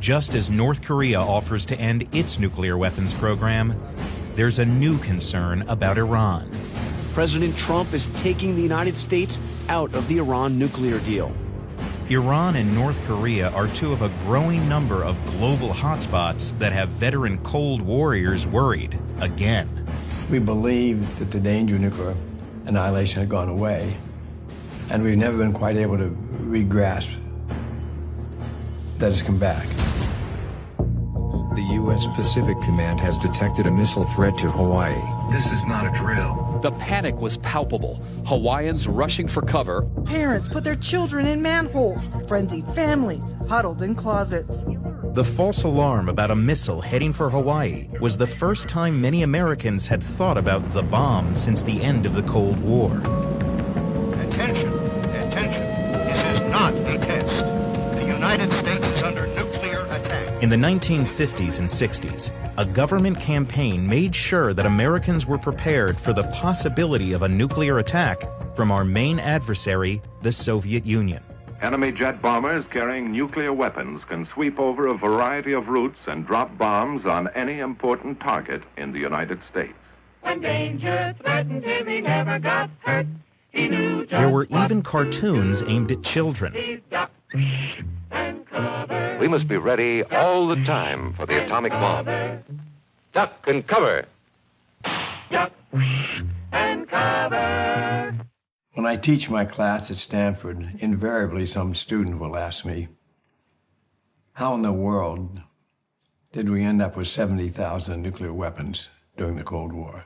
Just as North Korea offers to end its nuclear weapons program, there's a new concern about Iran. President Trump is taking the United States out of the Iran nuclear deal. Iran and North Korea are two of a growing number of global hotspots that have veteran Cold Warriors worried again. We believed that the danger of nuclear annihilation had gone away, and we've never been quite able to re-grasp that it's come back. The U.S. Pacific Command has detected a missile threat to Hawaii. This is not a drill. The panic was palpable. Hawaiians rushing for cover. Parents put their children in manholes. Frenzied families huddled in closets. The false alarm about a missile heading for Hawaii was the first time many Americans had thought about the bomb since the end of the Cold War. Attention, attention. This is not a test. The United States is under nuclear attack. In the 1950s and 60s, a government campaign made sure that Americans were prepared for the possibility of a nuclear attack from our main adversary, the Soviet Union. Enemy jet bombers carrying nuclear weapons can sweep over a variety of routes and drop bombs on any important target in the United States. When danger threatened him, he never got hurt. He knew just there were even cartoons aimed at children. We must be ready all the time for the atomic bomb. Duck and cover. Duck and cover. When I teach my class at Stanford, invariably some student will ask me, how in the world did we end up with 70,000 nuclear weapons during the Cold War?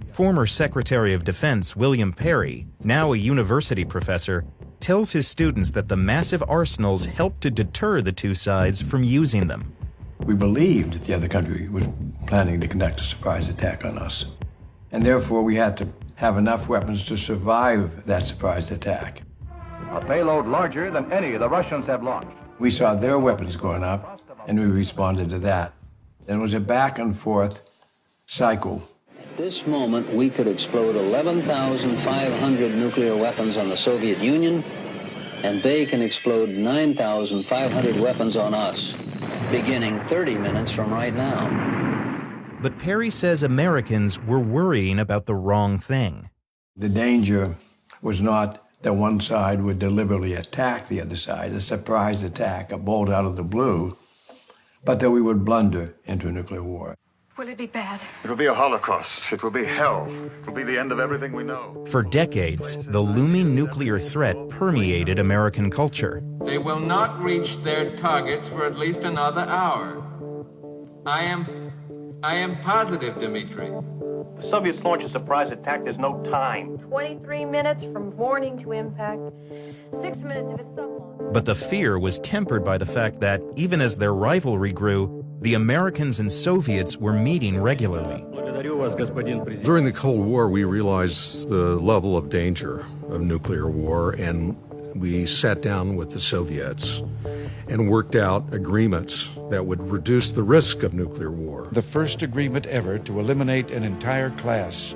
Former Secretary of Defense William Perry, now a university professor, tells his students that the massive arsenals helped to deter the two sides from using them. We believed that the other country was planning to conduct a surprise attack on us, and therefore we had to have enough weapons to survive that surprise attack. A payload larger than any the Russians have launched. We saw their weapons going up, and we responded to that. And it was a back and forth cycle. At this moment, we could explode 11,500 nuclear weapons on the Soviet Union, and they can explode 9,500 weapons on us, beginning 30 minutes from right now. But Perry says Americans were worrying about the wrong thing. The danger was not that one side would deliberately attack the other side, a surprise attack, a bolt out of the blue, but that we would blunder into a nuclear war. Will it be bad? It will be a holocaust. It will be hell. It will be the end of everything we know. For decades, the looming nuclear threat permeated American culture. They will not reach their targets for at least another hour. I am positive, Dmitri. The Soviets launch a surprise attack. There's no time. 23 minutes from warning to impact. 6 minutes if it's sublime. But the fear was tempered by the fact that, even as their rivalry grew, the Americans and Soviets were meeting regularly. During the Cold War, we realized the level of danger of nuclear war, and we sat down with the Soviets and worked out agreements that would reduce the risk of nuclear war. The first agreement ever to eliminate an entire class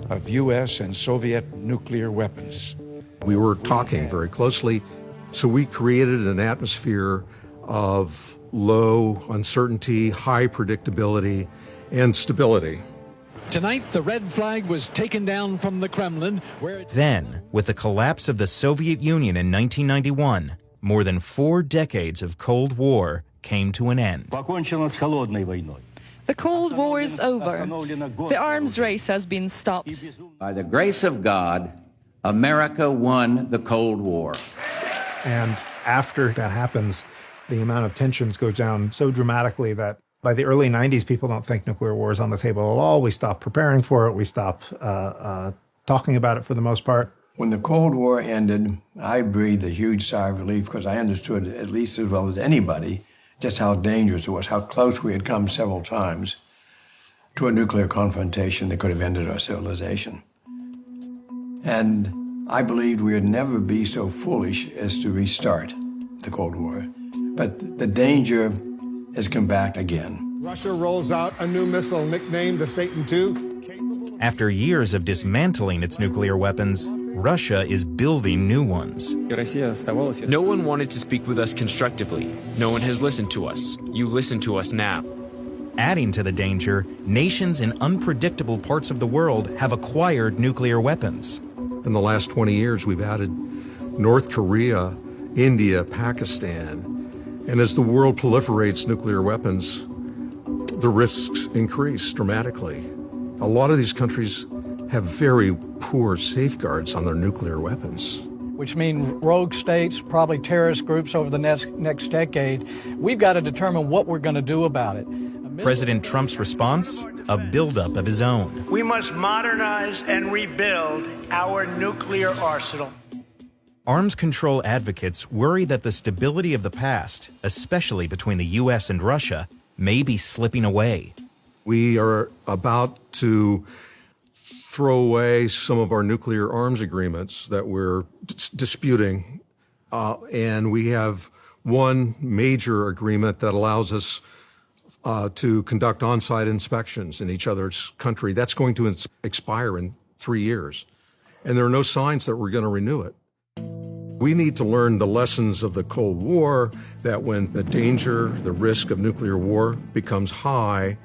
of U.S. and Soviet nuclear weapons. We were talking very closely, so we created an atmosphere of low uncertainty, high predictability, and stability. Tonight, the red flag was taken down from the Kremlin, where Then, with the collapse of the Soviet Union in 1991, more than 4 decades of Cold War came to an end. The Cold War is over. The arms race has been stopped. By the grace of God, America won the Cold War. And after that happens, the amount of tensions goes down so dramatically that by the early 90s, people don't think nuclear war is on the table at all. We stop preparing for it. We stop talking about it for the most part. When the Cold War ended, I breathed a huge sigh of relief because I understood, at least as well as anybody, just how dangerous it was, how close we had come several times to a nuclear confrontation that could have ended our civilization. And I believed we would never be so foolish as to restart the Cold War. But the danger has come back again. Russia rolls out a new missile nicknamed the Satan II. After years of dismantling its nuclear weapons, Russia is building new ones. No one wanted to speak with us constructively. No one has listened to us. You listen to us now. Adding to the danger, nations in unpredictable parts of the world have acquired nuclear weapons. In the last 20 years, we've added North Korea, India, Pakistan. And as the world proliferates nuclear weapons, the risks increase dramatically. A lot of these countries have very poor safeguards on their nuclear weapons. Which mean rogue states, probably terrorist groups over the next decade. We've got to determine what we're going to do about it. President Trump's response? A buildup of his own. We must modernize and rebuild our nuclear arsenal. Arms control advocates worry that the stability of the past, especially between the U.S. and Russia, may be slipping away. We are about to throw away some of our nuclear arms agreements that we're disputing, and we have one major agreement that allows us to conduct on-site inspections in each other's country. That's going to expire in 3 years, and there are no signs that we're going to renew it. We need to learn the lessons of the Cold War, that when the danger, the risk of nuclear war becomes high,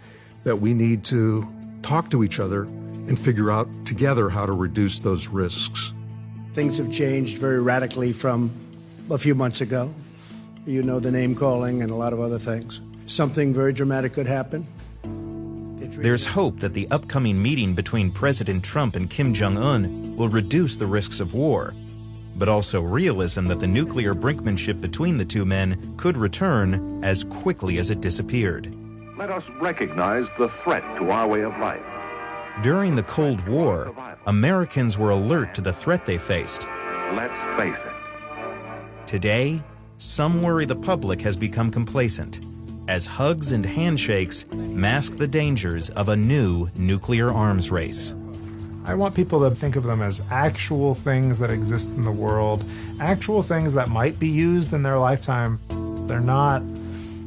that we need to talk to each other and figure out together how to reduce those risks. Things have changed very radically from a few months ago. You know, the name calling and a lot of other things. Something very dramatic could happen. There's hope that the upcoming meeting between President Trump and Kim Jong-un will reduce the risks of war, but also realism that the nuclear brinkmanship between the two men could return as quickly as it disappeared. Let us recognize the threat to our way of life. During the Cold War, Americans were alert to the threat they faced. Let's face it. Today, some worry the public has become complacent, as hugs and handshakes mask the dangers of a new nuclear arms race. I want people to think of them as actual things that exist in the world, actual things that might be used in their lifetime. They're not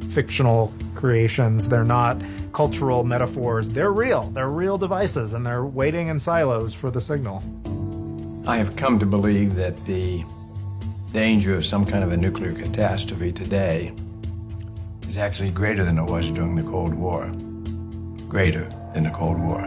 fictional creations. They're not cultural metaphors. They're real. They're real devices, and they're waiting in silos for the signal. I have come to believe that the danger of some kind of a nuclear catastrophe today is actually greater than it was during the Cold War. Greater than the Cold War.